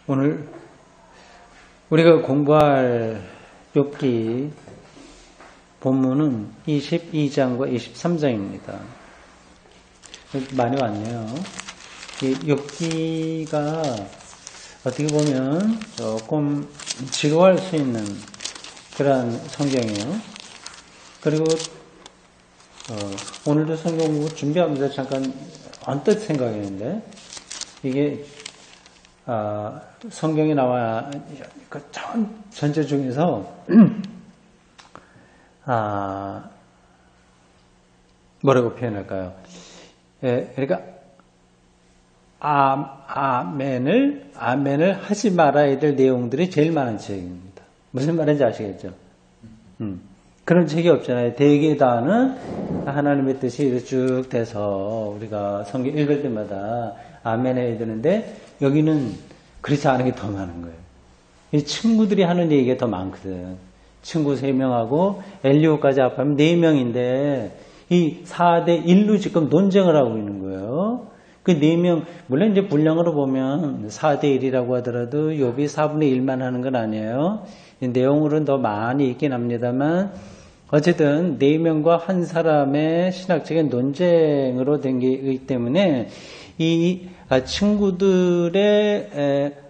오늘 우리가 공부할 욥기 본문은 22장과 23장입니다. 많이 왔네요. 이 욥기가 어떻게 보면 조금 지루할 수 있는 그런 성경이에요. 그리고 오늘도 성경 공부 준비하면서 잠깐 언뜻 생각했는데 이게 성경에 나와 그 전체 중에서 뭐라고 표현할까요? 그러니까 아멘을 하지 말아야 될 내용들이 제일 많은 책입니다. 무슨 말인지 아시겠죠? 그런 책이 없잖아요. 대개다는 하나님의 뜻이 이렇게 쭉 돼서 우리가 성경 읽을 때마다 아멘 해야 되는데 여기는 그렇지 않은 게 더 많은 거예요. 이 친구들이 하는 얘기가 더 많거든. 친구 3명하고 엘리오까지 합하면 4명인데 이 4대 1로 지금 논쟁을 하고 있는 거예요. 그 4명, 물론 이제 분량으로 보면 4대 1이라고 하더라도 욥이 4분의 1만 하는 건 아니에요. 내용으로는 더 많이 있긴 합니다만 어쨌든 4명과 한 사람의 신학적인 논쟁으로 된 게 때문에 이 친구들의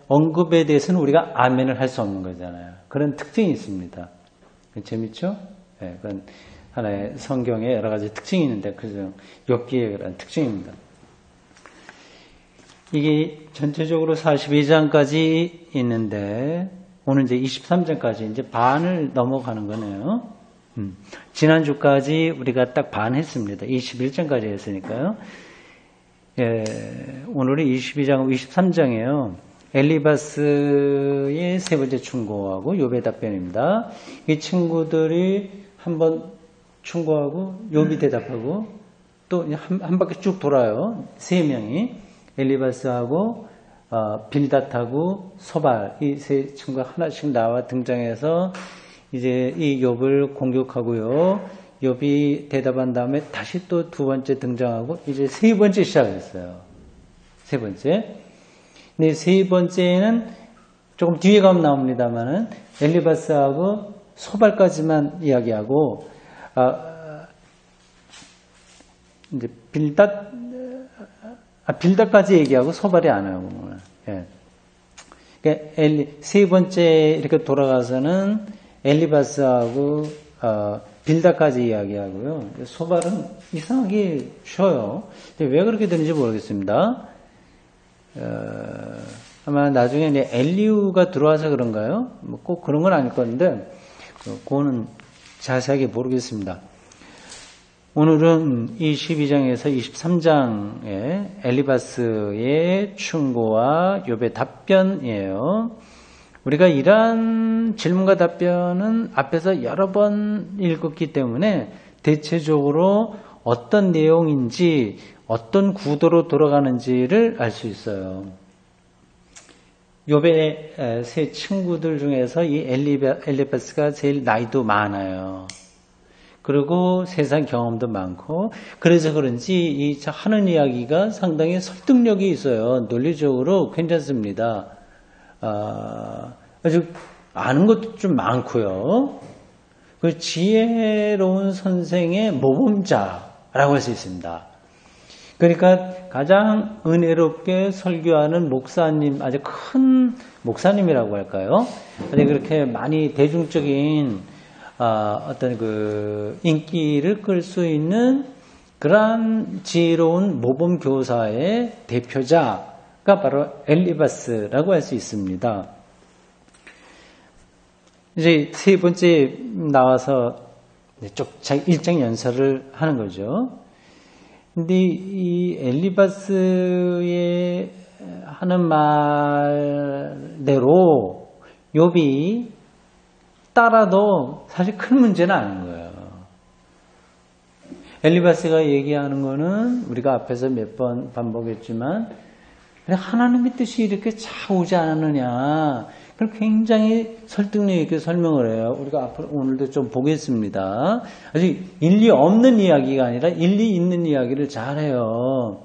언급에 대해서는 우리가 아멘을 할 수 없는 거잖아요. 그런 특징이 있습니다. 재밌죠? 네, 그건 하나의 성경에 여러 가지 특징이 있는데 그죠? 욥기의 그런 특징입니다. 이게 전체적으로 42장까지 있는데 오늘 이제 23장까지 이제 반을 넘어가는 거네요. 지난주까지 우리가 딱 반 했습니다. 21장까지 했으니까요. 오늘은 22장, 23장이에요. 엘리바스의 세 번째 충고하고 욥의 답변입니다. 이 친구들이 한번 충고하고 욥이 대답하고 또 한 바퀴 쭉 돌아요. 3명이 엘리바스하고 빌닷하고 소발 이 세 친구가 하나씩 나와 등장해서 이제 이 욥을 공격하고요. 욥이 대답한 다음에 다시 또 두 번째 등장하고 이제 세 번째 시작했어요. 세 번째. 근데 세 번째는 조금 뒤에 가면 나옵니다만은 엘리바스하고 소발까지만 이야기하고 이제 빌닷까지 얘기하고 소발이 안 하고 예. 그러니까 세 번째 이렇게 돌아가서는 엘리바스하고 빌닷까지 이야기하고요. 소발은 이상하게 쉬어요. 왜 그렇게 되는지 모르겠습니다. 아마 나중에 이제 엘리우가 들어와서 그런가요? 뭐 꼭 그런 건 아닐 건데, 그거는 자세하게 모르겠습니다. 오늘은 22장에서 23장의 엘리바스의 충고와 욥의 답변이에요. 우리가 이러한 질문과 답변은 앞에서 여러 번 읽었기 때문에 대체적으로 어떤 내용인지 어떤 구도로 돌아가는지를 알 수 있어요. 욥의 세 친구들 중에서 이 엘리바스가 제일 나이도 많아요. 그리고 세상 경험도 많고 그래서 그런지 이 하는 이야기가 상당히 설득력이 있어요. 논리적으로 괜찮습니다. 아주 아는 것도 좀 많고요. 그 지혜로운 선생의 모범자라고 할 수 있습니다. 그러니까 가장 은혜롭게 설교하는 목사님, 아주 큰 목사님이라고 할까요? 아주 그렇게 많이 대중적인 어떤 그 인기를 끌 수 있는 그러한 지혜로운 모범 교사의 대표자가 바로 엘리바스라고 할 수 있습니다. 이제 세 번째 나와서 쭉 일장 연설을 하는 거죠. 근데 이 엘리바스의 하는 말대로 욥이 따라도 사실 큰 문제는 아닌 거예요. 엘리바스가 얘기하는 거는 우리가 앞에서 몇 번 반복했지만 하나님의 뜻이 이렇게 잘 오지 않았느냐. 그걸 굉장히 설득력 있게 설명을 해요. 우리가 앞으로 오늘도 좀 보겠습니다. 아직 일리 없는 이야기가 아니라 일리 있는 이야기를 잘 해요.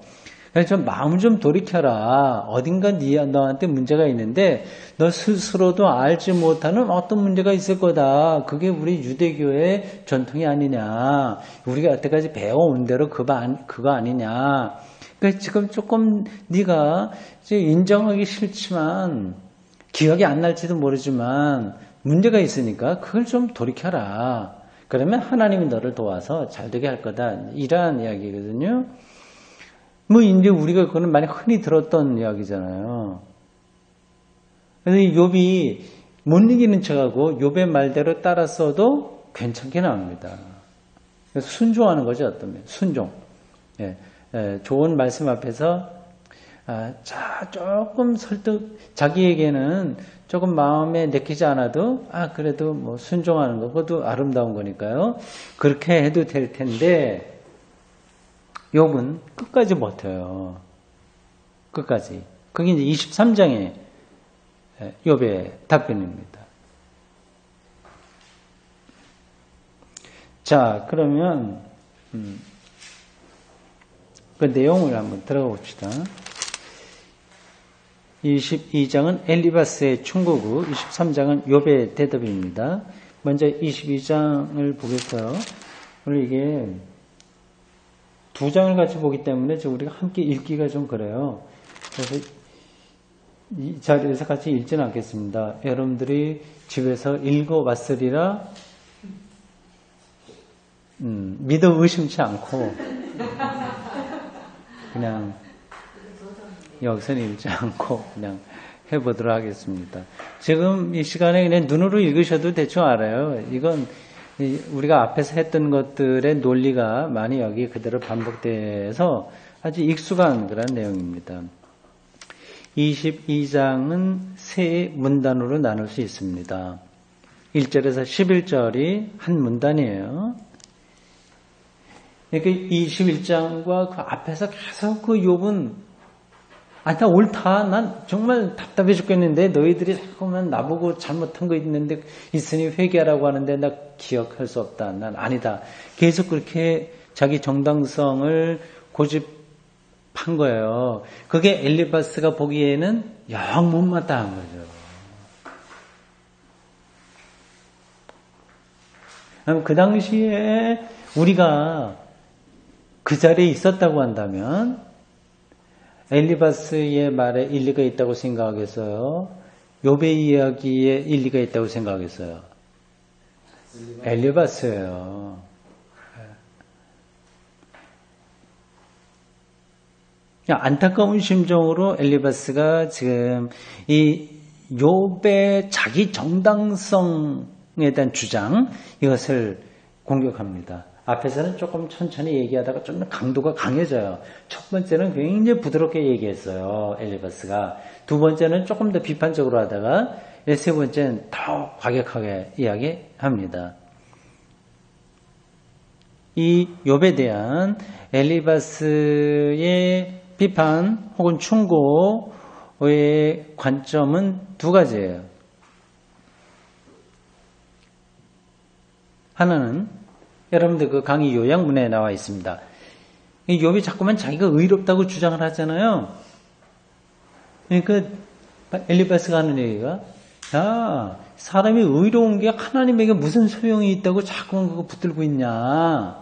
그래서 좀 마음 좀 돌이켜라. 어딘가 너한테 문제가 있는데 너 스스로도 알지 못하는 어떤 문제가 있을 거다. 그게 우리 유대교의 전통이 아니냐. 우리가 여태까지 배워온 대로 그거 아니냐. 그러니까 지금 조금 네가 인정하기 싫지만 기억이 안 날지도 모르지만 문제가 있으니까 그걸 좀 돌이켜라. 그러면 하나님이 너를 도와서 잘 되게 할 거다. 이러한 이야기거든요. 뭐 이제 우리가 그거는 많이 흔히 들었던 이야기잖아요. 그래서 이 욥이 못 이기는 척하고 욥의 말대로 따랐어도 괜찮게 나옵니다. 그래서 순종하는 거죠, 어떤 순종. 예, 좋은 말씀 앞에서 조금 설득 자기에게는 조금 마음에 내키지 않아도 그래도 뭐 순종하는 거 그것도 아름다운 거니까요. 그렇게 해도 될 텐데. 욥은 끝까지 버텨요. 끝까지. 그게 이제 23장의 욥의 답변입니다. 자, 그러면 그 내용을 한번 들어가 봅시다. 22장은 엘리바스의 충고고 23장은 욥의 대답입니다. 먼저 22장을 보겠어요. 오늘 이게 두 장을 같이 보기 때문에 우리가 함께 읽기가 좀 그래요. 그래서 이 자리에서 같이 읽지는 않겠습니다. 여러분들이 집에서 읽어봤으리라 믿어 의심치 않고 그냥 여기서는 읽지 않고 그냥 해보도록 하겠습니다. 지금 이 시간에 그냥 눈으로 읽으셔도 대충 알아요. 이건 우리가 앞에서 했던 것들의 논리가 많이 여기 그대로 반복돼서 아주 익숙한 그런 내용입니다. 22장은 세 문단으로 나눌 수 있습니다. 1절에서 11절이 한 문단이에요. 그러니까 21장과 그 앞에서 계속 그 욥은 나 옳다. 난 정말 답답해 죽겠는데 너희들이 자꾸만 나보고 잘못한 거 있는데 있으니 회개하라고 하는데 나 기억할 수 없다. 난 아니다. 계속 그렇게 자기 정당성을 고집한 거예요. 그게 엘리바스가 보기에는 영 못마땅한 거죠. 그 당시에 우리가 그 자리에 있었다고 한다면 엘리바스의 말에 일리가 있다고 생각하겠어요? 욥의 이야기에 일리가 있다고 생각하겠어요? 엘리바스예요. 안타까운 심정으로 엘리바스가 지금 이 욥의 자기 정당성에 대한 주장 이것을 공격합니다. 앞에서는 조금 천천히 얘기하다가 좀 강도가 강해져요. 첫 번째는 굉장히 부드럽게 얘기했어요. 엘리바스가. 두 번째는 조금 더 비판적으로 하다가 세 번째는 더 과격하게 이야기합니다. 이 욥에 대한 엘리바스의 비판 혹은 충고의 관점은 두 가지예요. 하나는 여러분들 그 강의 요약문에 나와 있습니다. 욥이 자꾸만 자기가 의롭다고 주장을 하잖아요. 그러니까 엘리바스가 하는 얘기가 사람이 의로운 게 하나님에게 무슨 소용이 있다고 자꾸만 그거 붙들고 있냐.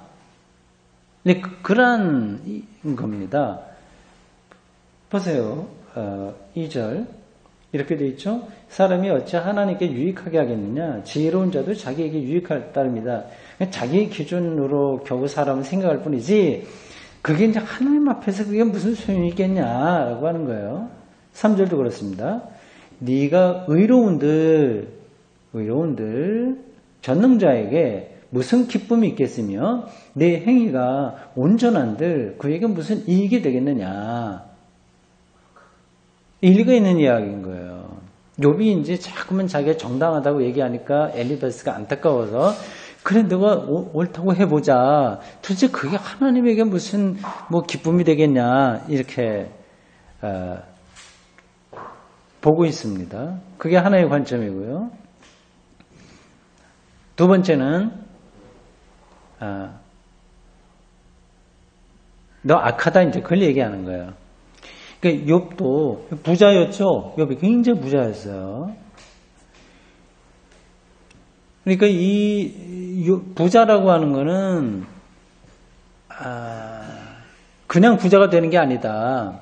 네, 그런 겁니다. 보세요. 2절 이렇게 돼 있죠. 사람이 어찌 하나님께 유익하게 하겠느냐. 지혜로운 자도 자기에게 유익할 따릅니다. 자기의 기준으로 겨우 사람은 생각할 뿐이지 그게 이제 하나님 앞에서 그게 무슨 소용이 있겠냐라고 하는 거예요. 3절도 그렇습니다. 네가 의로운들 전능자에게 무슨 기쁨이 있겠으며 내 행위가 온전한들 그에게 무슨 이익이 되겠느냐. 일리가 있는 이야기인 거예요. 욥이 이제 자꾸만 자기가 정당하다고 얘기하니까 엘리바스가 안타까워서 그래 너가 옳다고 해보자. 도대체 그게 하나님에게 무슨 뭐 기쁨이 되겠냐 이렇게 보고 있습니다. 그게 하나의 관점이고요. 두 번째는 너 악하다 이제 그걸 얘기하는 거예요. 그러니까 욥도 부자였죠. 욥이 굉장히 부자였어요. 그러니까 이 부자라고 하는 거는 그냥 부자가 되는 게 아니다.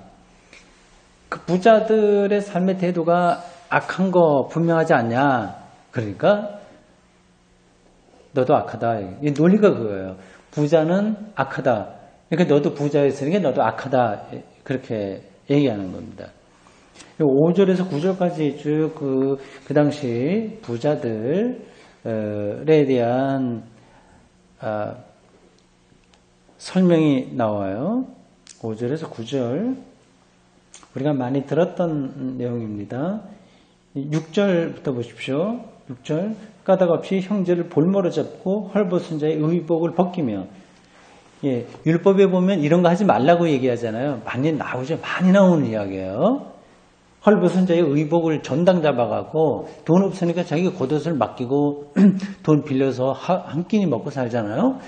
그 부자들의 삶의 태도가 악한 거 분명하지 않냐. 그러니까 너도 악하다. 이 논리가 그거예요. 부자는 악하다. 그러니까 너도 부자였으니까 너도 악하다. 그렇게 얘기하는 겁니다. 5절에서 9절까지 쭉 그 당시 부자들에 대한 설명이 나와요. 5절에서 9절. 우리가 많이 들었던 내용입니다. 6절부터 보십시오. 6절. 까닭 없이 형제를 볼모로 잡고 헐벗은 자의 의복을 벗기며. 예, 율법에 보면 이런 거 하지 말라고 얘기하잖아요. 많이 나오죠. 많이 나오는 이야기예요. 헐벗은 자의 의복을 전당 잡아가고 돈 없으니까 자기가 겉옷을 맡기고 돈 빌려서 한 끼니 먹고 살잖아요.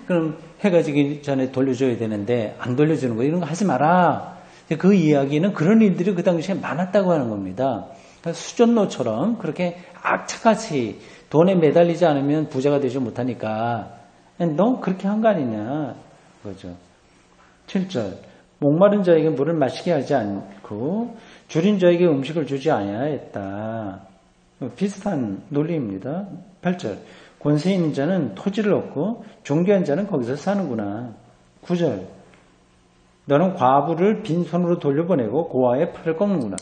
그럼 해가 지기 전에 돌려줘야 되는데 안 돌려주는 거 이런 거 하지 마라. 그 이야기는 그런 일들이 그 당시에 많았다고 하는 겁니다. 수전노처럼 그렇게 악착같이 돈에 매달리지 않으면 부자가 되지 못하니까 너 그렇게 한 거 아니냐 그거죠. 7절 목마른 자에게 물을 마시게 하지 않고 줄인 자에게 음식을 주지 아니하였다. 비슷한 논리입니다. 8절 권세 있는 자는 토지를 얻고 존귀한 자는 거기서 사는구나. 9절 너는 과부를 빈손으로 돌려보내고 고아의 팔을 꺾는구나.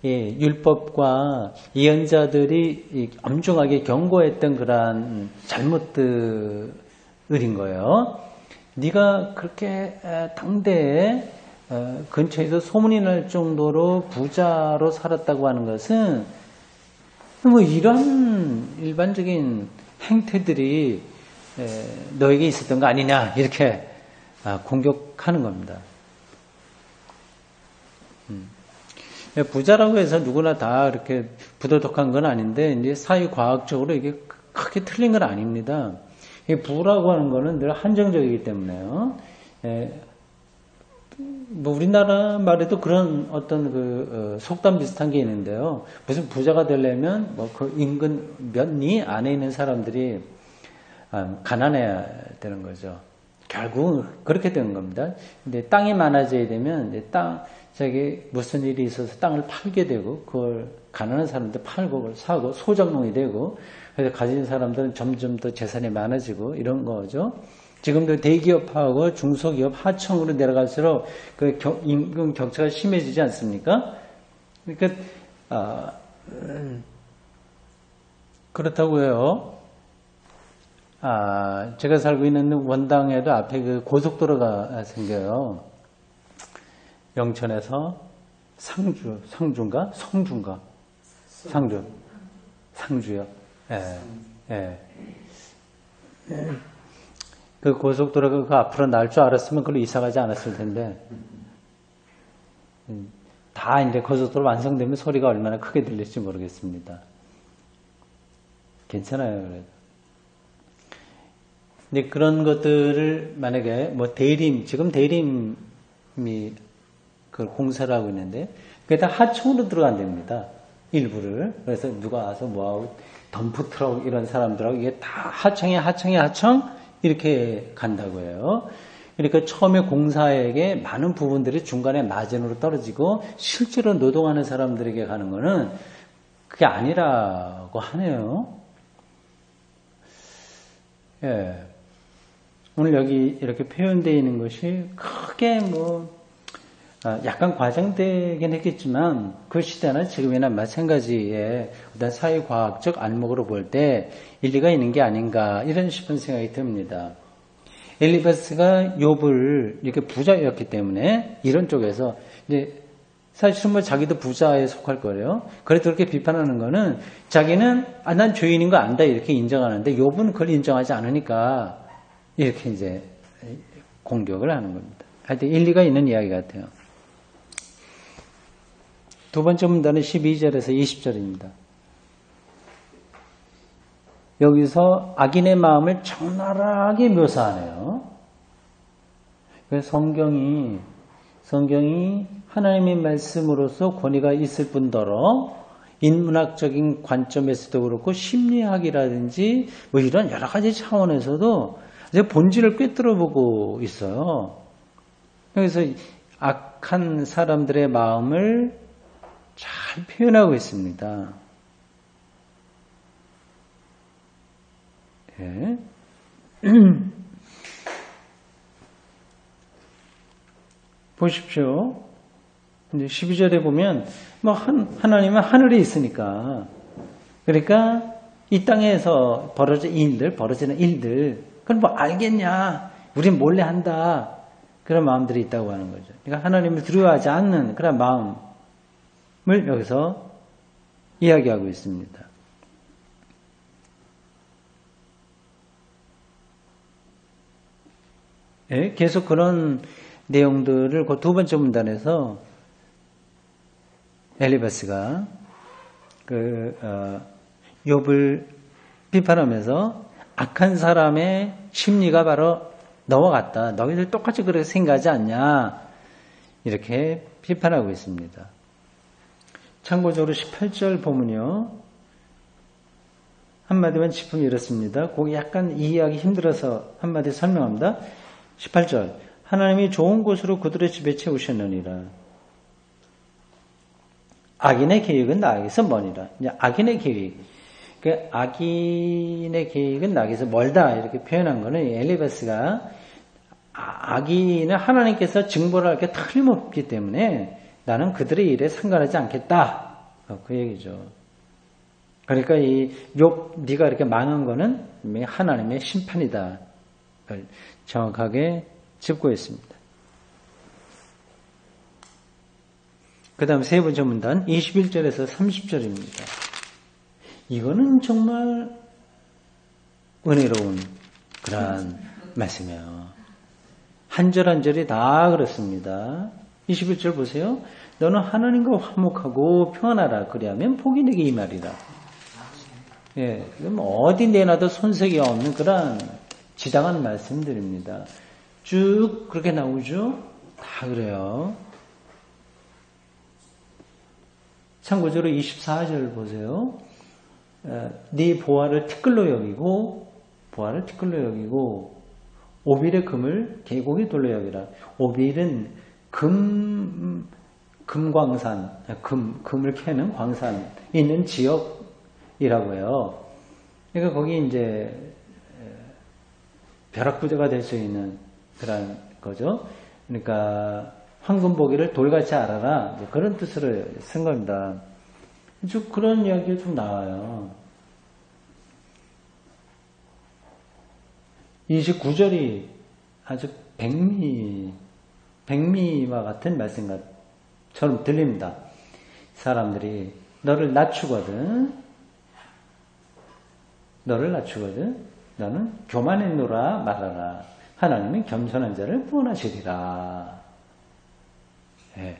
예, 율법과 예언자들이 엄중하게 경고했던 그러한 잘못들인 거예요. 네가 그렇게 당대에 근처에서 소문이 날 정도로 부자로 살았다고 하는 것은 뭐 이런 일반적인 행태들이 너에게 있었던 거 아니냐 이렇게 공격하는 겁니다. 부자라고 해서 누구나 다 이렇게 부도덕한 건 아닌데 이제 사회과학적으로 이게 크게 틀린 건 아닙니다. 부라고 하는 거는 늘 한정적이기 때문에요. 뭐 우리나라 말에도 그런 어떤 속담 비슷한 게 있는데요. 무슨 부자가 되려면 뭐 그 인근 몇 리 안에 있는 사람들이 가난해야 되는 거죠. 결국 그렇게 되는 겁니다. 근데 땅이 많아져야 되면 이제 저기 무슨 일이 있어서 땅을 팔게 되고 그걸 가난한 사람들 팔고 그걸 사고 소작농이 되고 그래서 가진 사람들은 점점 더 재산이 많아지고 이런 거죠. 지금도 대기업하고 중소기업 하청으로 내려갈수록 그 임금 격차가 심해지지 않습니까? 그러니까 그렇다고 해요. 제가 살고 있는 원당에도 앞에 그 고속도로가 생겨요. 영천에서 상주요. 그 고속도로가 그 앞으로 날 줄 알았으면 그걸로 이사 가지 않았을 텐데, 다 이제 고속도로 완성되면 소리가 얼마나 크게 들릴지 모르겠습니다. 괜찮아요, 그래도. 근데 그런 것들을 만약에 뭐 지금 대림이 그 공사를 하고 있는데, 그게 다 하청으로 들어간답니다. 일부를. 그래서 누가 와서 뭐하고 덤프트럭 이런 사람들하고 이게 다 하청 이렇게 간다고 해요. 그러니까 처음에 공사에게 많은 부분들이 중간에 마진으로 떨어지고 실제로 노동하는 사람들에게 가는 거는 그게 아니라고 하네요. 예. 오늘 여기 이렇게 표현되어 있는 것이 크게 약간 과장되긴 했겠지만 그 시대나 지금이나 마찬가지의 어떤 사회과학적 안목으로 볼 때 일리가 있는 게 아닌가 이런 싶은 생각이 듭니다. 엘리바스가 욥을 이렇게 부자였기 때문에 이런 쪽에서 이제 사실은 뭐 자기도 부자에 속할 거예요. 그래도 그렇게 비판하는 거는 자기는 난 죄인인 거 안다 이렇게 인정하는데 욥은 그걸 인정하지 않으니까 이렇게 이제 공격을 하는 겁니다. 하여튼 일리가 있는 이야기 같아요. 두 번째 문단은 12절에서 20절입니다. 여기서 악인의 마음을 적나라하게 묘사하네요. 그래서 성경이 성경이 하나님의 말씀으로서 권위가 있을 뿐더러 인문학적인 관점에서도 그렇고 심리학이라든지 뭐 이런 여러 가지 차원에서도 이제 본질을 꿰뚫어 보고 있어요. 그래서 악한 사람들의 마음을 잘 표현하고 있습니다. 예. 보십시오. 이제 12절에 보면 뭐 하나님은 하늘에 있으니까, 그러니까 이 땅에서 벌어지는 일들 그건 뭐 알겠냐, 우린 몰래 한다, 그런 마음들이 있다고 하는 거죠. 그러니까 하나님을 두려워하지 않는 그런 마음을 여기서 이야기하고 있습니다. 예, 계속 그런 내용들을 그 두 번째 문단에서 엘리바스가 욥을 비판하면서 악한 사람의 심리가 바로 너와 같다. 너희들 똑같이 그렇게 생각하지 않냐. 이렇게 비판하고 있습니다. 참고적으로 18절 보면요. 한마디만 짚으면 이렇습니다. 거기 약간 이해하기 힘들어서 한마디 설명합니다. 18절. 하나님이 좋은 곳으로 그들의 집에 채우셨느니라. 악인의 계획은 나에게서 머니라. 이제 악인의 계획. 그 악인의 계획은 나에게서 멀다. 이렇게 표현한 거는 엘리바스가 악인은 하나님께서 징벌할 게 틀림없기 때문에 나는 그들의 일에 상관하지 않겠다. 그 얘기죠. 그러니까 이 욥 네가 이렇게 망한 거는 하나님의 심판이다. 정확하게 짚고 있습니다. 그 다음 세 번째 문단 21절에서 30절입니다. 이거는 정말 은혜로운 그런 말씀이에요. 한 절 한 절이 다 그렇습니다. 21절 보세요. 너는 하나님과 화목하고 평안하라. 그리하면 복이 내게 임하리라. 예, 어디 내놔도 손색이 없는 그런 지당한 말씀들입니다. 쭉 그렇게 나오죠? 다 그래요. 참고적으로 24절 보세요. 네 보화를 티끌로 여기고 오빌의 금을 계곡에 돌려 여기라. 오빌은 금광산, 금을 캐는 광산 있는 지역이라고 해요. 그러니까 거기 이제 벼락부자가 될 수 있는 그런 거죠. 그러니까 황금보기를 돌같이 알아라. 그런 뜻으로 쓴 겁니다. 쭉 그런 이야기가 좀 나와요. 29절이 아주 백미와 같은 말씀처럼 들립니다. 사람들이 너를 낮추거든 너는 교만했노라 말하라. 하나님은 겸손한 자를 구원하시리라. 예.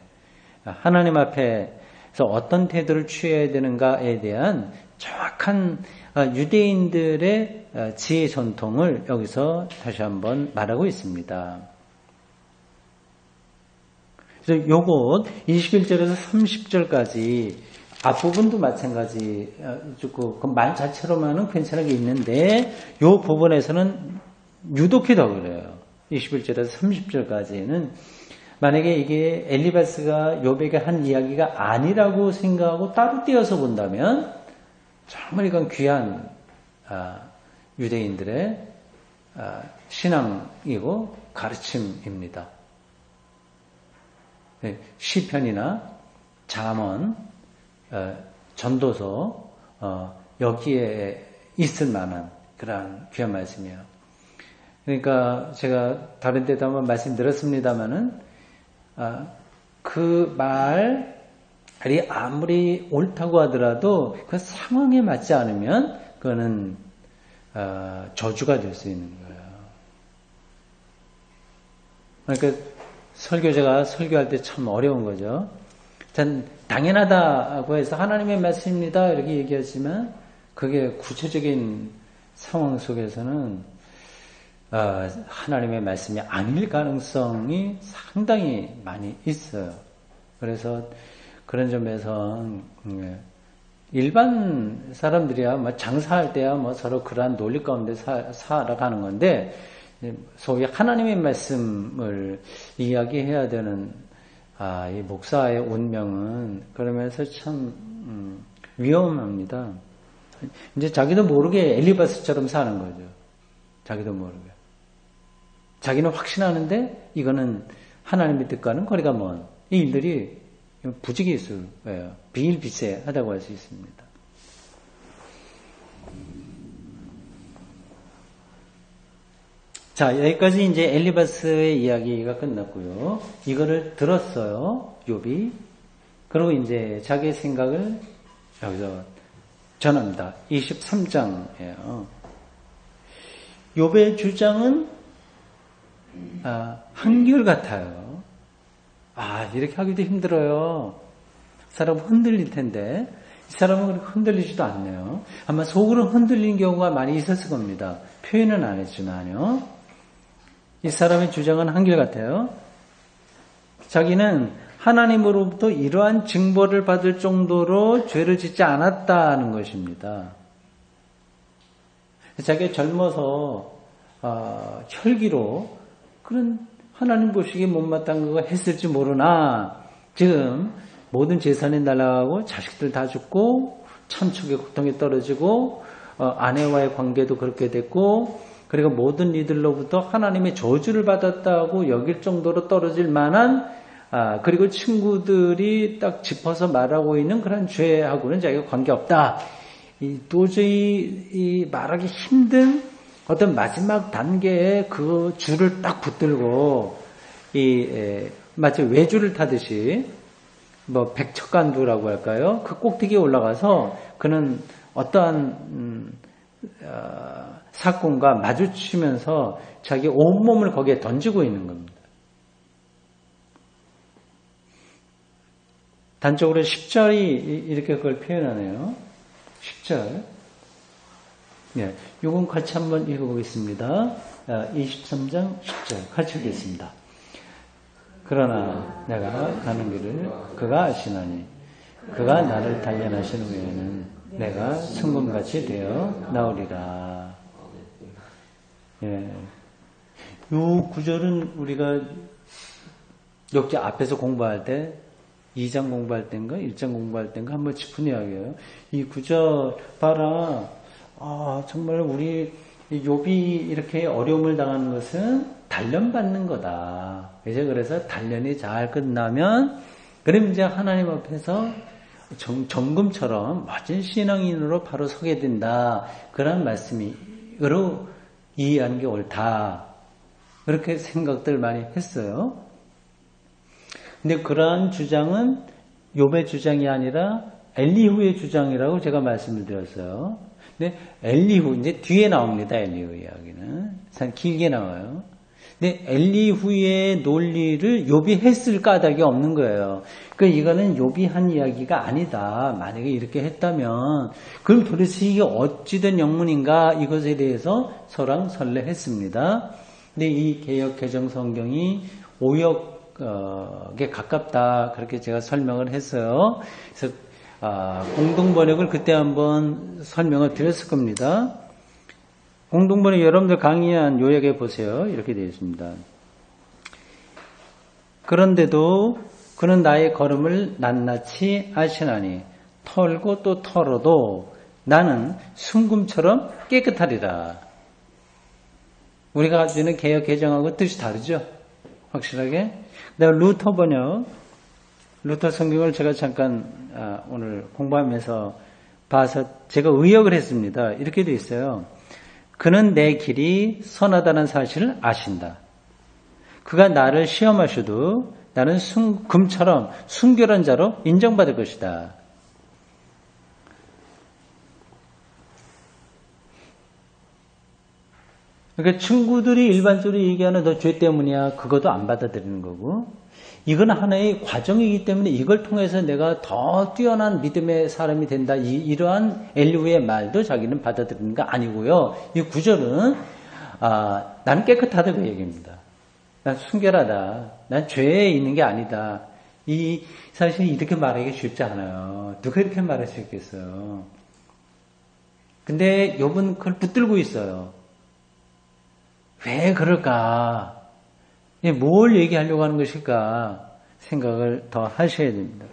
하나님 앞에서 어떤 태도를 취해야 되는가에 대한 정확한 유대인들의 지혜 전통을 여기서 다시 한번 말하고 있습니다. 그래서 요것 21절에서 30절까지 앞부분도 마찬가지, 그 말 자체로만은 괜찮은 게 있는데 요 부분에서는 유독히 더 그래요. 21절에서 30절까지는 만약에 이게 엘리바스가 욥에게 한 이야기가 아니라고 생각하고 따로 떼어서 본다면 정말 이건 귀한 유대인들의 신앙이고 가르침입니다. 시편이나 잠언, 전도서 여기에 있을 만한 그런 귀한 말씀이에요. 그러니까 제가 다른 데도 한번 말씀드렸습니다마는 그 말이 아무리 옳다고 하더라도 그 상황에 맞지 않으면 그거는 저주가 될 수 있는 거예요. 그러니까 설교자가 설교할 때 참 어려운 거죠. 전 당연하다고 해서 하나님의 말씀입니다 이렇게 얘기하지만 그게 구체적인 상황 속에서는 하나님의 말씀이 아닐 가능성이 상당히 많이 있어요. 그래서 그런 점에서 일반 사람들이야 장사할 때야 서로 그러한 논리 가운데 살아가는 건데 소위 하나님의 말씀을 이야기해야 되는 이 목사의 운명은 그러면서 참 위험합니다. 이제 자기도 모르게 엘리바스처럼 사는 거죠. 자기도 모르게. 자기는 확신하는데 이거는 하나님의 뜻과는 거리가 먼 이 일들이 부지기수예요. 비일비재하다고 할 수 있습니다. 자, 여기까지 이제 엘리바스의 이야기가 끝났고요. 이거를 들었어요. 욥이. 그리고 이제 자기의 생각을 여기서 전합니다. 23장이에요. 욥의 주장은 한결같아요. 이렇게 하기도 힘들어요. 사람은 흔들릴 텐데 이 사람은 그렇게 흔들리지도 않네요. 아마 속으로 흔들린 경우가 많이 있었을 겁니다. 표현은 안 했지만요. 이 사람의 주장은 한결같아요. 자기는 하나님으로부터 이러한 징벌을 받을 정도로 죄를 짓지 않았다는 것입니다. 자기가 젊어서 혈기로 그런 하나님 보시기에 못마땅한 거 했을지 모르나 지금 모든 재산이 날아가고 자식들 다 죽고 참축의 고통에 떨어지고 아내와의 관계도 그렇게 됐고 그리고 모든 이들로부터 하나님의 저주를 받았다고 여길 정도로 떨어질 만한 그리고 친구들이 딱 짚어서 말하고 있는 그런 죄하고는 자기가 관계없다. 도저히 말하기 힘든 어떤 마지막 단계에 그 줄을 딱 붙들고 마치 외줄을 타듯이 백척간두라고 할까요? 그 꼭대기에 올라가서 그는 어떠한 사건과 마주치면서 자기 온몸을 거기에 던지고 있는 겁니다. 단적으로 10절이 이렇게 그걸 표현하네요. 10절. 네, 요건 같이 한번 읽어보겠습니다. 23장 10절 같이 읽겠습니다. 그러나 내가 가는 길을 그가 아시나니 그가 나를 단련하신 후에는 내가 순금같이 되어 나오리라. 예. 요 구절은 우리가 역시 앞에서 공부할 때 2장 공부할 때인가 1장 공부할 때인가 한번 짚은 이야기예요. 이 구절 봐라. 정말 우리 욥이 이렇게 어려움을 당하는 것은 단련받는 거다. 이제 그래서 단련이 잘 끝나면 그럼 이제 하나님 앞에서 정금처럼 멋진 신앙인으로 바로 서게 된다. 그런 말씀으로 이해하는 게 옳다. 그렇게 생각들 많이 했어요. 근데 그러한 주장은 욥의 주장이 아니라 엘리후의 주장이라고 제가 말씀을 드렸어요. 근데 엘리후 이제 뒤에 나옵니다. 엘리후 이야기는 참 길게 나와요. 근데 엘리후의 논리를 욥이 했을 까닭이 없는 거예요. 그러니까 이거는 욥이 한 이야기가 아니다. 만약에 이렇게 했다면 그럼 도대체 이게 어찌된 영문인가 이것에 대해서 설왕설래했습니다. 근데 이 개역 개정 성경이 오역에 가깝다 그렇게 제가 설명을 했어요. 그래서 공동번역을 그때 한번 설명을 드렸을 겁니다. 공동번역 여러분들 강의한 요약에 보세요. 이렇게 되어 있습니다. 그런데도 그는 나의 걸음을 낱낱이 아시나니 털고 또 털어도 나는 순금처럼 깨끗하리라. 우리가 가지고 있는 개역 개정하고 뜻이 다르죠? 확실하게. 내가 루터 번역, 루터 성경을 제가 잠깐 오늘 공부하면서 봐서 제가 의역을 했습니다. 이렇게 되어 있어요. 그는 내 길이 선하다는 사실을 아신다. 그가 나를 시험하셔도 나는 금처럼 순결한 자로 인정받을 것이다. 그러니까 친구들이 일반적으로 얘기하는 너 죄 때문이야. 그것도 안 받아들이는 거고. 이건 하나의 과정이기 때문에 이걸 통해서 내가 더 뛰어난 믿음의 사람이 된다. 이러한 엘리후의 말도 자기는 받아들이는 거 아니고요. 이 구절은 나는 깨끗하다 그 얘기입니다. 난 순결하다. 난 죄에 있는 게 아니다. 사실 이렇게 말하기 쉽지 않아요. 누가 이렇게 말할 수 있겠어요. 근데 욥은 그걸 붙들고 있어요. 왜 그럴까? 뭘 얘기하려고 하는 것일까? 생각을 더 하셔야 됩니다.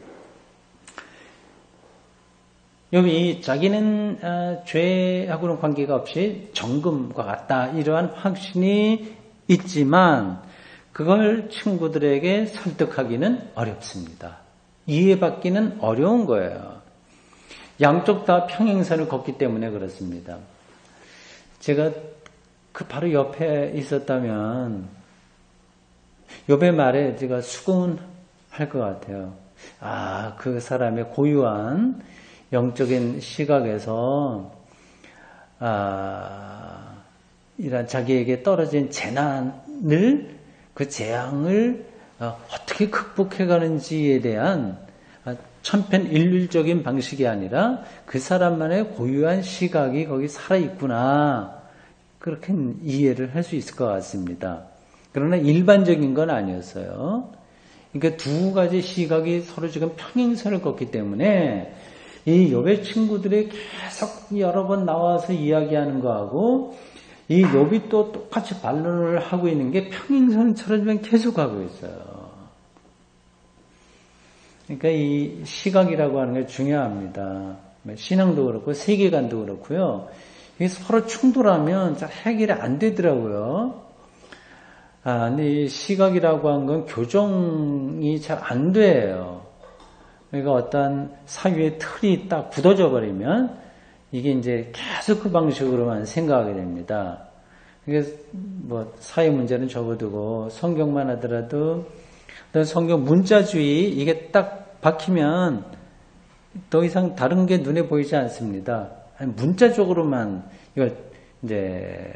욥이 자기는 죄하고는 관계가 없이 정금과 같다 이러한 확신이 있지만 그걸 친구들에게 설득하기는 어렵습니다. 이해받기는 어려운 거예요. 양쪽 다 평행선을 걷기 때문에 그렇습니다. 제가 그 바로 옆에 있었다면 욥의 말에 제가 수긍할 것 같아요. 그 사람의 고유한 영적인 시각에서 이런 자기에게 떨어진 재난을 그 재앙을 어떻게 극복해가는지에 대한 천편일률적인 방식이 아니라 그 사람만의 고유한 시각이 거기 살아있구나 그렇게 이해를 할 수 있을 것 같습니다. 그러나 일반적인 건 아니었어요. 그러니까 두 가지 시각이 서로 지금 평행선을 걷기 때문에 이 욥의 친구들이 계속 여러 번 나와서 이야기하는 거하고 이 욥이 또 똑같이 반론을 하고 있는 게 평행선처럼 계속 하고 있어요. 그러니까 이 시각이라고 하는 게 중요합니다. 신앙도 그렇고 세계관도 그렇고요. 이게 서로 충돌하면 잘 해결이 안 되더라고요. 근데 이 시각이라고 하는 건 교정이 잘 안 돼요. 그러니까 어떤 사유의 틀이 딱 굳어져 버리면 이게 이제 계속 그 방식으로만 생각하게 됩니다. 그러니까 뭐 사회 문제는 접어두고 성경만 하더라도 성경 문자주의 이게 딱 박히면 더 이상 다른 게 눈에 보이지 않습니다. 문자적으로만 이걸 이제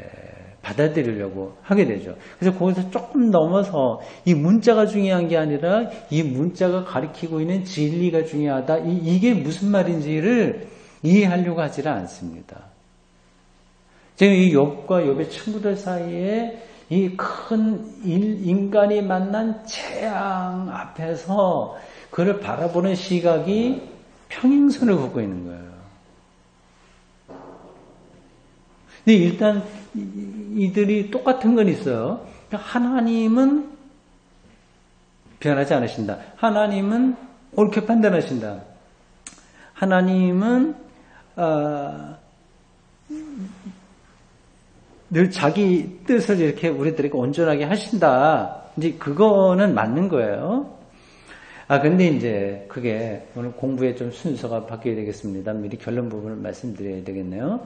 받아들이려고 하게 되죠. 그래서 거기서 조금 넘어서 이 문자가 중요한 게 아니라 이 문자가 가리키고 있는 진리가 중요하다. 이게 무슨 말인지를 이해하려고 하지는 않습니다. 지금 이 욥과 욥의 친구들 사이에 이 큰 인간이 만난 재앙 앞에서 그를 바라보는 시각이 평행선을 걷고 있는 거예요. 근데 일단 이들이 똑같은 건 있어요. 하나님은 변하지 않으신다. 하나님은 옳게 판단하신다. 하나님은 늘 자기 뜻을 이렇게 우리들에게 온전하게 하신다. 이제 그거는 맞는 거예요. 근데 이제 그게 오늘 공부에 좀 순서가 바뀌어야 되겠습니다. 미리 결론 부분을 말씀드려야 되겠네요.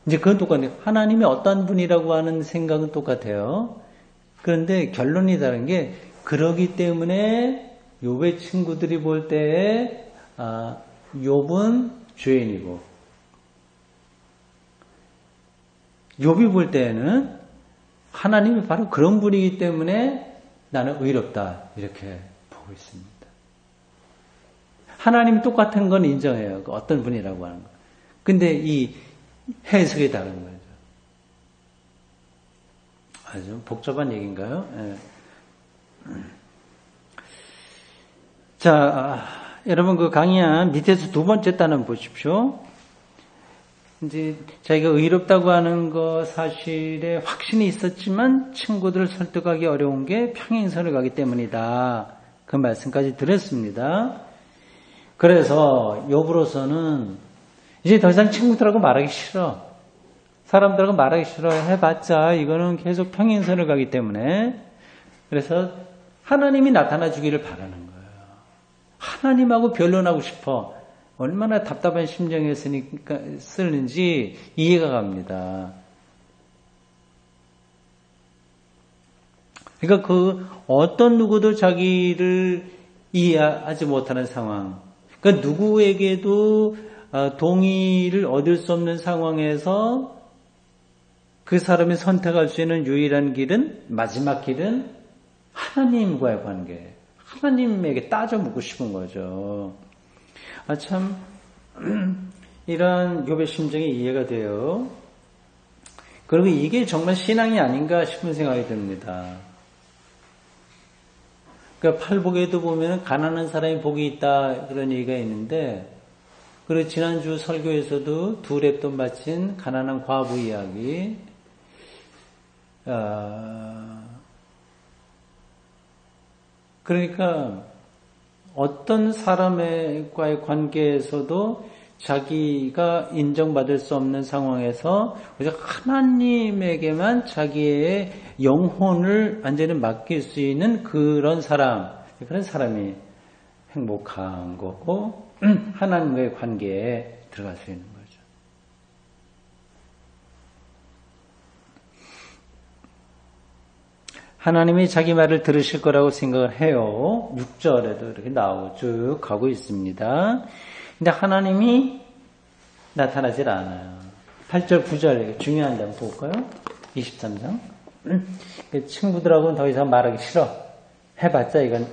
이제 그건 똑같네요. 하나님이 어떤 분이라고 하는 생각은 똑같아요. 그런데 결론이 다른 게 그러기 때문에 욥의 친구들이 볼 때에 욥은 죄인이고 욥이 볼 때에는 하나님이 바로 그런 분이기 때문에 나는 의롭다 이렇게 보고 있습니다. 하나님이 똑같은 건 인정해요. 어떤 분이라고 하는 거. 근데 이 해석이 다른 거죠. 아주 복잡한 얘기인가요? 네. 자, 여러분 그 강의한 밑에서 두 번째 단원 보십시오. 이제 자기가 의롭다고 하는 거 사실에 확신이 있었지만 친구들을 설득하기 어려운 게 평행선을 가기 때문이다. 그 말씀까지 드렸습니다. 그래서 욥으로서는 이제 더 이상 친구들하고 말하기 싫어. 사람들하고 말하기 싫어. 해봤자 이거는 계속 평행선을 가기 때문에. 그래서 하나님이 나타나 주기를 바라는 거예요. 하나님하고 변론하고 싶어. 얼마나 답답한 심정이었으니까 쓰는지 이해가 갑니다. 그러니까 그 어떤 누구도 자기를 이해하지 못하는 상황. 그러니까 누구에게도 동의를 얻을 수 없는 상황에서 그 사람이 선택할 수 있는 유일한 길은, 마지막 길은 하나님과의 관계. 하나님에게 따져 묻고 싶은 거죠. 이러한 욥의 심정이 이해가 돼요. 그리고 이게 정말 신앙이 아닌가 싶은 생각이 듭니다. 그러니까 팔복에도 보면 가난한 사람이 복이 있다 그런 얘기가 있는데, 그리고 지난주 설교에서도 두 랩돈 바친 가난한 과부 이야기, 그러니까 어떤 사람과의 관계에서도 자기가 인정받을 수 없는 상황에서 하나님에게만 자기의 영혼을 완전히 맡길 수 있는 그런 사람이 행복한 거고 하나님과의 관계에 들어갈 수 있는 거죠. 하나님이 자기 말을 들으실 거라고 생각을 해요. 6절에도 이렇게 나오고 쭉 가고 있습니다. 근데 하나님이 나타나질 않아요. 8절, 9절 중요한데 한번 볼까요? 23장. 친구들하고는 더 이상 말하기 싫어. 해봤자 이건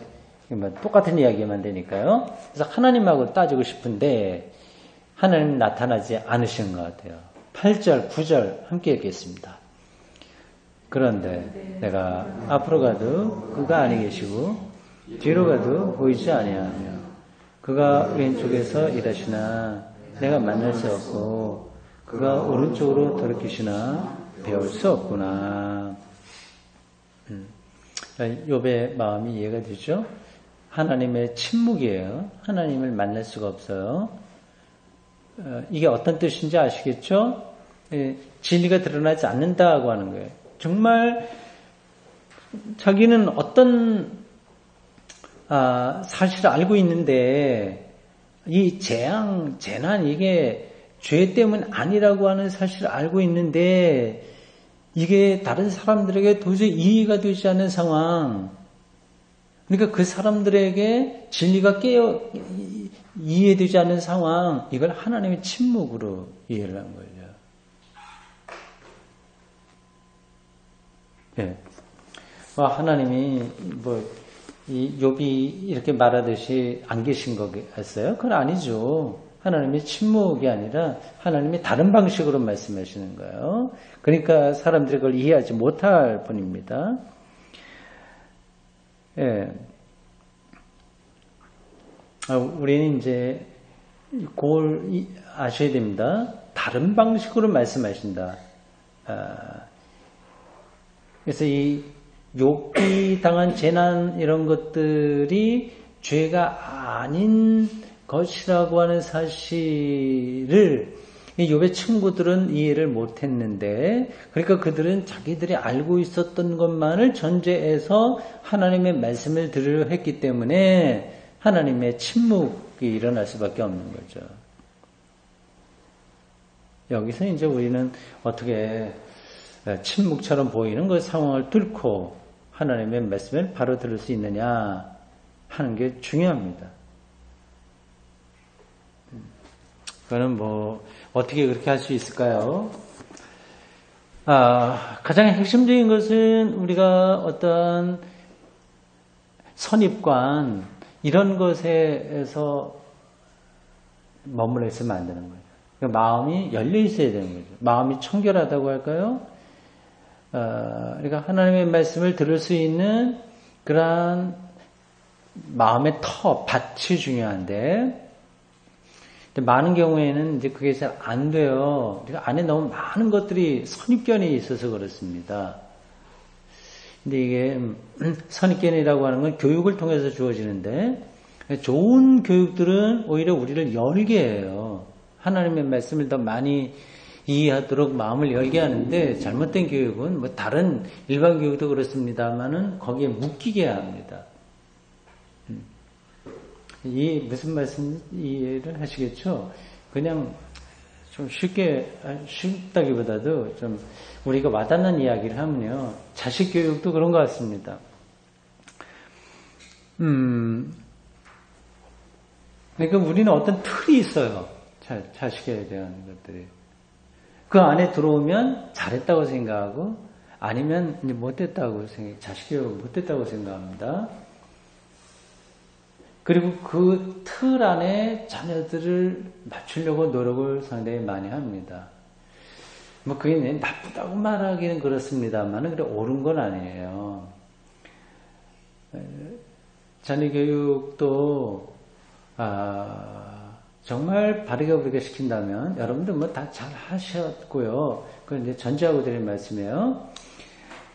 똑같은 이야기만 되니까요. 그래서 하나님하고 따지고 싶은데 하나님 나타나지 않으신 것 같아요. 8절, 9절 함께 읽겠습니다. 그런데 내가 앞으로 가도 그가 아니 계시고 뒤로 가도 보이지 아니하며 그가 왼쪽에서 일하시나 내가 만날 수 없고 그가 오른쪽으로 돌이키시나 배울 수 없구나. 욥의 마음이 이해가 되죠? 하나님의 침묵이에요. 하나님을 만날 수가 없어요. 이게 어떤 뜻인지 아시겠죠? 진리가 드러나지 않는다고 하는 거예요. 정말 자기는 어떤 사실을 알고 있는데 이 재난 이게 죄 때문 아니라고 하는 사실을 알고 있는데 이게 다른 사람들에게 도저히 이해가 되지 않는 상황. 그러니까 그 사람들에게 진리가 이해되지 않는 상황, 이걸 하나님의 침묵으로 이해를 한 거죠. 예. 하나님이 이 욥이 이렇게 말하듯이 안 계신 거겠어요? 그건 아니죠. 하나님의 침묵이 아니라 하나님이 다른 방식으로 말씀하시는 거예요. 그러니까 사람들이 그걸 이해하지 못할 뿐입니다. 예. 우리는 이제 그걸 아셔야 됩니다. 다른 방식으로 말씀하신다. 그래서 이 욥이 당한 재난 이런 것들이 죄가 아닌 것이라고 하는 사실을 이 욥의 친구들은 이해를 못했는데, 그러니까 그들은 자기들이 알고 있었던 것만을 전제해서 하나님의 말씀을 들으려 했기 때문에 하나님의 침묵이 일어날 수밖에 없는 거죠. 여기서 이제 우리는 어떻게 침묵처럼 보이는 그 상황을 뚫고 하나님의 말씀을 바로 들을 수 있느냐 하는 게 중요합니다. 그거는 어떻게 그렇게 할 수 있을까요? 가장 핵심적인 것은 우리가 어떤 선입관, 이런 것에서 머물러 있으면 안 되는 거예요. 그러니까 마음이 열려 있어야 되는 거죠. 마음이 청결하다고 할까요? 그러니까 하나님의 말씀을 들을 수 있는 그러한 마음의 밭이 중요한데, 많은 경우에는 이제 그게 잘 안 돼요. 그러니까 안에 너무 많은 것들이 선입견이 있어서 그렇습니다. 근데 이게 선입견이라고 하는 건 교육을 통해서 주어지는데, 좋은 교육들은 오히려 우리를 열게 해요. 하나님의 말씀을 더 많이 이해하도록 마음을 열게 하는데, 잘못된 교육은 다른 일반 교육도 그렇습니다만은 거기에 묶이게 합니다. 이 무슨 말씀 이해를 하시겠죠? 그냥 좀 쉽다기보다도 좀 우리가 와닿는 이야기를 하면요, 자식 교육도 그런 것 같습니다. 그러니까 우리는 어떤 틀이 있어요. 자식에 대한 것들이. 그 안에 들어오면 잘했다고 생각하고, 아니면 자식 교육을 못했다고 생각합니다. 그리고 그 틀 안에 자녀들을 맞추려고 노력을 상당히 많이 합니다. 뭐 그게 나쁘다고 말하기는 그렇습니다만 그래 옳은 건 아니에요. 자녀 교육도 정말 바르게 우리가 시킨다면 여러분들 뭐 다 잘 하셨고요. 그건 이제 전제하고 드린 말씀이에요.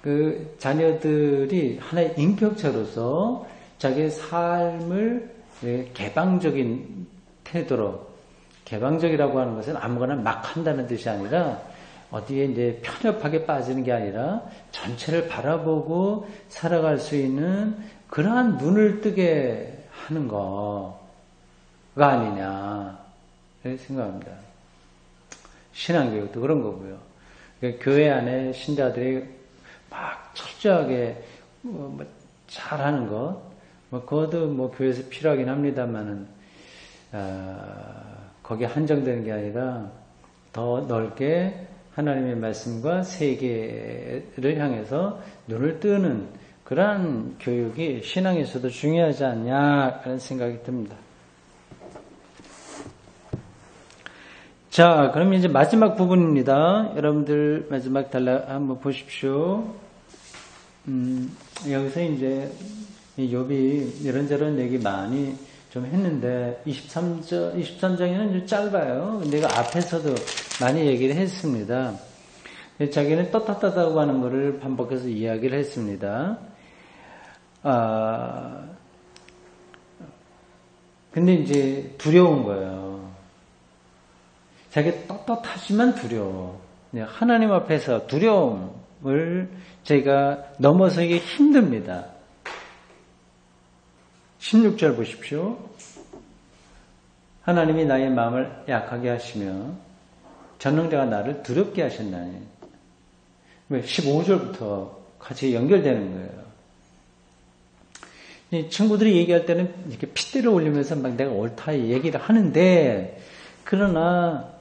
그 자녀들이 하나의 인격체로서 자기의 삶을 개방적인 태도로, 개방적이라고 하는 것은 아무거나 막 한다는 뜻이 아니라 어디에 이제 편협하게 빠지는 게 아니라 전체를 바라보고 살아갈 수 있는 그러한 눈을 뜨게 하는 거가 아니냐 생각합니다. 신앙교육도 그런 거고요. 그러니까 교회 안에 신자들이 막 철저하게 잘하는 것, 그것도 뭐 교회에서 필요하긴 합니다만은 거기에 한정되는 게 아니라 더 넓게 하나님의 말씀과 세계를 향해서 눈을 뜨는 그러한 교육이 신앙에서도 중요하지 않냐 하는 생각이 듭니다. 자, 그럼 이제 마지막 부분입니다. 여러분들 마지막 단락 한번 보십시오. 여기서 이제 욥이 이런저런 얘기 많이 좀 했는데 23장에는 좀 짧아요. 근데 이거 앞에서도 많이 얘기를 했습니다. 자기는 떳떳하다고 하는 것을 반복해서 이야기를 했습니다. 근데 이제 두려운 거예요. 자기가 떳떳하지만 두려워. 하나님 앞에서 두려움을 저희가 넘어서기 힘듭니다. 16절 보십시오. 하나님이 나의 마음을 약하게 하시며 전능자가 나를 두렵게 하셨나니. 15절부터 같이 연결되는 거예요. 이 친구들이 얘기할 때는 이렇게 핏대를 올리면서 막 내가 옳다 얘기를 하는데, 그러나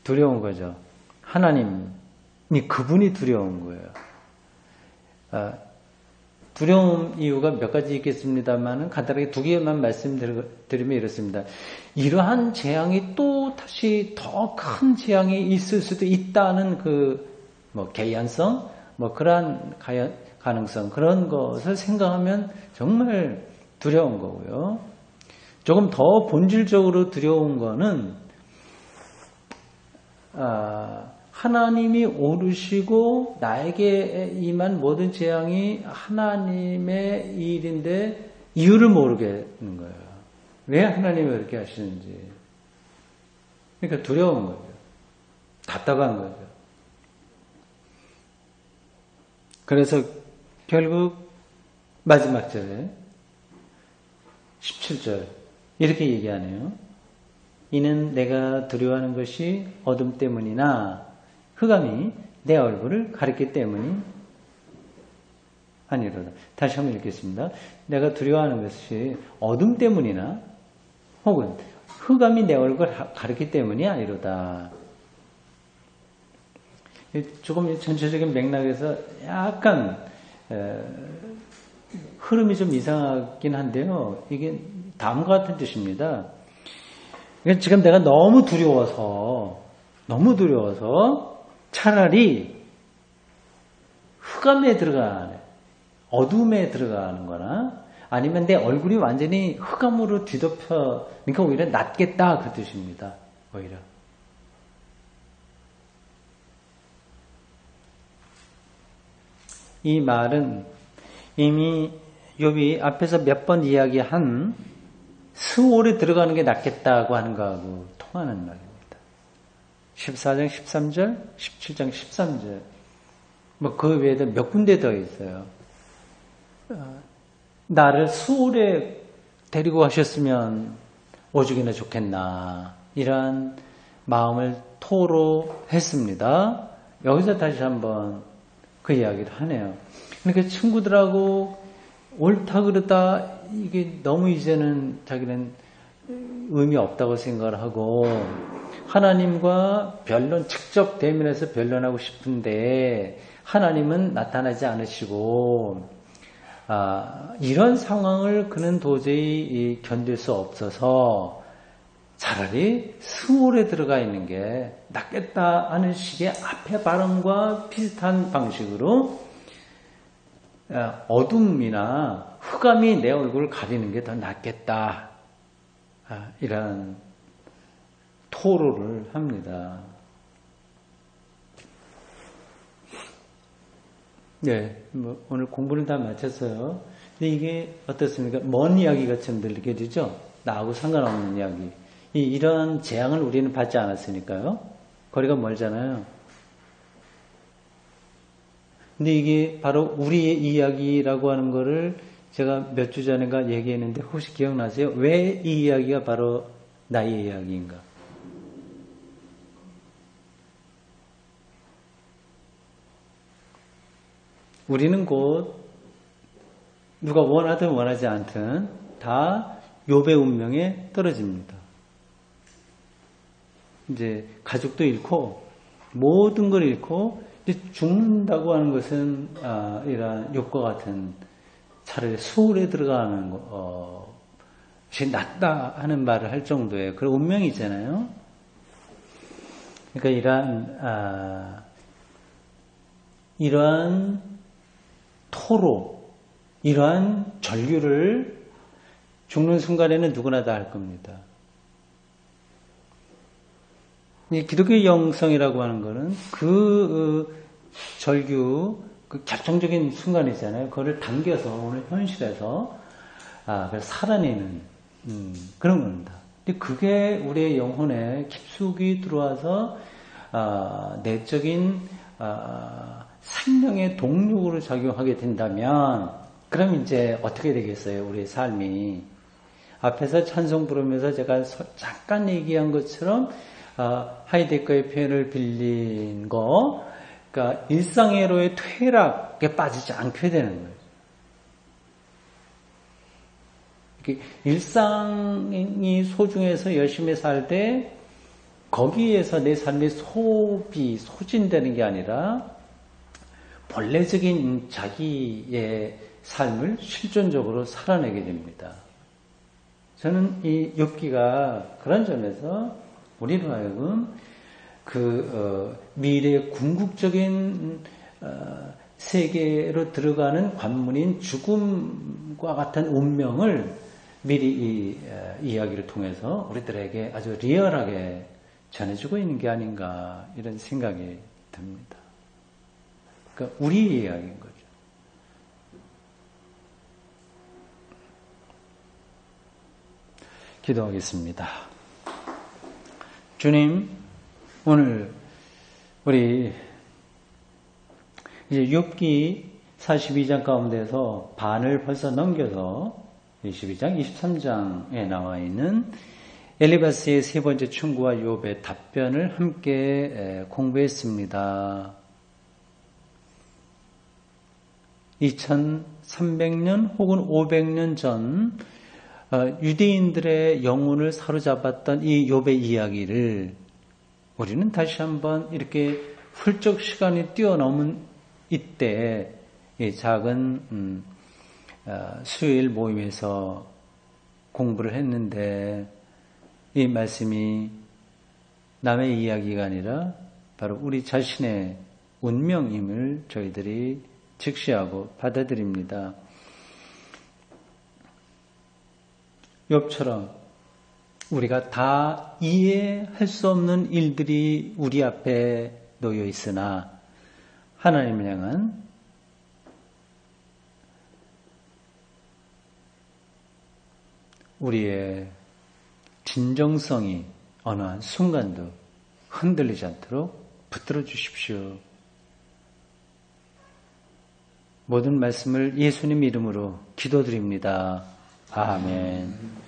두려운 거죠. 하나님이 그분이 두려운 거예요. 두려움 이유가 몇 가지 있겠습니다만 간단하게 두 개만 말씀드리면 이렇습니다. 이러한 재앙이 또 다시 더 큰 재앙이 있을 수도 있다는 개연성, 그러한 가능성, 그런 것을 생각하면 정말 두려운 거고요. 조금 더 본질적으로 두려운 거는 하나님이 오르시고 나에게 임한 모든 재앙이 하나님의 일인데 이유를 모르겠는 거예요. 왜 하나님이 그렇게 하시는지. 그러니까 두려운 거죠. 답답한 거죠. 그래서 결국 마지막 절에 17절 이렇게 얘기하네요. 이는 내가 두려워하는 것이 어둠 때문이나 흑암이 내 얼굴을 가렸기 때문이 아니로다. 다시 한번 읽겠습니다. 내가 두려워하는 것이 어둠 때문이나 혹은 흑암이 내 얼굴을 가렸기 때문이 아니로다. 조금 전체적인 맥락에서 약간 흐름이 좀 이상하긴 한데요. 이게 다음과 같은 뜻입니다. 지금 내가 너무 두려워서 차라리 흑암에 들어가는, 어둠에 들어가는 거나 아니면 내 얼굴이 완전히 흑암으로 뒤덮여, 그러니까 오히려 낫겠다 그 뜻입니다. 오히려. 이 말은 이미 욥이 앞에서 몇 번 이야기한 스올에 들어가는 게 낫겠다고 하는 거하고 통하는 말입니다. 14장 13절, 17장 13절. 그 외에도 몇 군데 더 있어요. 나를 스올에 데리고 가셨으면 오죽이나 좋겠나. 이러한 마음을 토로했습니다. 여기서 다시 한번 그 이야기를 하네요. 그러니까 친구들하고 옳다 그르다 이게 너무 이제는 자기는 의미 없다고 생각을 하고 하나님과 직접 대면해서 변론하고 싶은데 하나님은 나타나지 않으시고 이런 상황을 그는 도저히 견딜 수 없어서 차라리 스몰에 들어가 있는 게 낫겠다 하는 식의 앞에 발언과 비슷한 방식으로 어둠이나 흑암이 내 얼굴을 가리는 게 더 낫겠다. 이런 토로를 합니다. 네, 오늘 공부를 다 마쳤어요. 근데 이게 어떻습니까? 먼 이야기같이 느껴지죠? 나하고 상관없는 이야기. 이런 재앙을 우리는 받지 않았으니까요. 거리가 멀잖아요. 근데 이게 바로 우리의 이야기라고 하는 거를 제가 몇 주 전인가 얘기했는데 혹시 기억나세요? 왜 이 이야기가 바로 나의 이야기인가? 우리는 곧 누가 원하든 원하지 않든 다 욥의 운명에 떨어집니다. 이제 가족도 잃고 모든 걸 잃고 이제 죽는다고 하는 것은 이런 욥과 같은 차라리 수월에 들어가는 것이 낫다 하는 말을 할 정도의 그런 운명이잖아요. 그러니까 이러한 토로, 이러한 전류를 죽는 순간에는 누구나 다 할 겁니다. 이 기독교의 영성이라고 하는 것은 그 절규, 그 결정적인 순간이잖아요. 그거를 당겨서 오늘 현실에서 살아내는 그런 겁니다. 근데 그게 우리의 영혼에 깊숙이 들어와서 내적인 생명의 동력으로 작용하게 된다면, 그럼 이제 어떻게 되겠어요? 우리의 삶이. 앞에서 찬송 부르면서 제가 잠깐 얘기한 것처럼 하이데거의 표현을 빌린 거, 그러니까 일상회로의 퇴락에 빠지지 않게 되는 거예요. 일상이 소중해서 열심히 살 때 거기에서 내 삶이 소진되는 게 아니라 본래적인 자기의 삶을 실존적으로 살아내게 됩니다. 저는 이 욥기가 그런 점에서 우리로 하여금 미래의 궁극적인 세계로 들어가는 관문인 죽음과 같은 운명을 미리 이 이야기를 통해서 우리들에게 아주 리얼하게 전해주고 있는 게 아닌가 이런 생각이 듭니다. 그러니까 우리의 이야기인 거죠. 기도하겠습니다. 주님, 오늘 우리 이제 욥기 42장 가운데서 반을 벌써 넘겨서 22장, 23장에 나와 있는 엘리바스의 세 번째 충고와 욥의 답변을 함께 공부했습니다. 2300년 혹은 500년 전 유대인들의 영혼을 사로잡았던 이 욥의 이야기를 우리는 다시 한번 이렇게 훌쩍 시간이 뛰어넘은 이때 이 작은 수요일 모임에서 공부를 했는데 이 말씀이 남의 이야기가 아니라 바로 우리 자신의 운명임을 저희들이 직시하고 받아들입니다. 욥처럼 우리가 다 이해할 수 없는 일들이 우리 앞에 놓여 있으나 하나님을 향한 우리의 진정성이 어느 한 순간도 흔들리지 않도록 붙들어 주십시오. 모든 말씀을 예수님 이름으로 기도드립니다. 아멘.